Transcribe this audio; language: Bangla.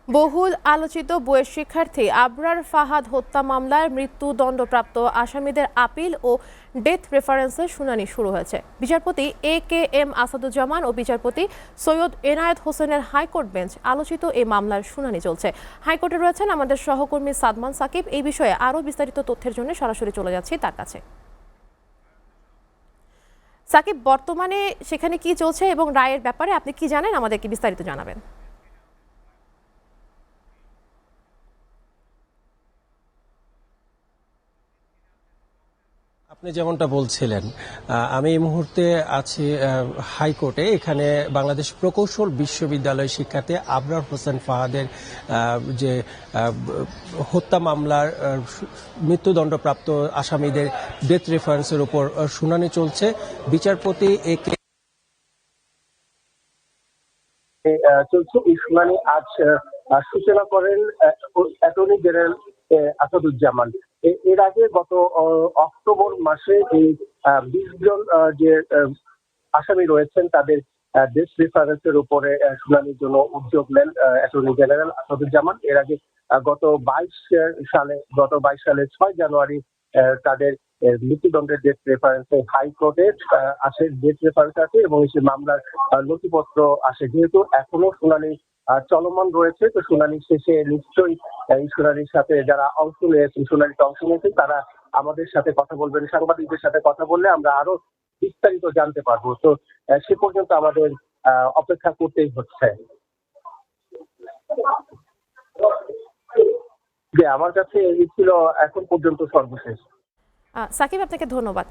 বহুল আলোচিত বুয়েট শিক্ষার্থী আবরার ফাহাদ হত্যা মামলায় মৃত্যুদণ্ডপ্রাপ্ত আসামিদের আপিল ও ডেথ প্রেফারেন্সের শুনানি শুরু হয়েছে। বিচারপতি AKM আসাদুজ্জামান ও বিচারপতি সৈয়দ এনায়েত হোসেনের হাইকোর্ট বেঞ্চ আলোচিত এই মামলার শুনানি চলছে। হাইকোর্টে রয়েছেন আমাদের সহকর্মী সাদমান সাকিব। এই বিষয়ে আরও বিস্তারিত তথ্যের জন্য সরাসরি চলে যাচ্ছি তার কাছে। সাকিব, বর্তমানে সেখানে কি চলছে এবং রায়ের ব্যাপারে আপনি কি জানেন, আমাদেরকে বিস্তারিত জানাবেন। আপনি যেমনটা বলছিলেন, আমি এই মুহূর্তে আছি হাইকোর্টে। এখানে বাংলাদেশ প্রকৌশল বিশ্ববিদ্যালয় শিক্ষার্থী আবরার হোসেন ফাহাদের যে হত্যা মামলার মৃত্যুদণ্ডপ্রাপ্ত আসামিদের ডেথ রেফারেন্সের উপর শুনানি চলছে। বিচারপতি চলছে এই শুনানি আজ সূচনা করেন অ্যাটর্নি জেনারেল আসাদুজ্জামান। এর আগে গত অক্টোবর মাসে এই 20 জন যে আসামি রয়েছেন তাদের ডেথ রেফারেন্সের উপরে শুনানির জন্য উদ্যোগ নেন অ্যাটর্নি জেনারেল আসাদুজ্জামান। এর আগে গত 22 সালে 6 জানুয়ারি তাদের মৃত্যুদণ্ডের ডেথ রেফারেন্সে হাইকোর্টে আসে, ডেথ রেফারেন্স আছে এবং সেই মামলার নথিপত্র আসে। যেহেতু এখনো শুনানি চলমান রয়েছে, তো শুনানি শেষে নিশ্চয়ই এই শুনানির সাথে যারা অংশ নিয়েছেন, শুনানিতে অংশ নিয়েছেন, তারা আমাদের সাথে কথা বলবেন। সাংবাদিকদের সাথে কথা বললে আমরা আরো বিস্তারিত জানতে পারবো। তো সে পর্যন্ত আমাদের অপেক্ষা করতেই হচ্ছে। যে আমার কাছে এই ছিল এখন পর্যন্ত সর্বশেষ। সাকিব, আপনাকে ধন্যবাদ।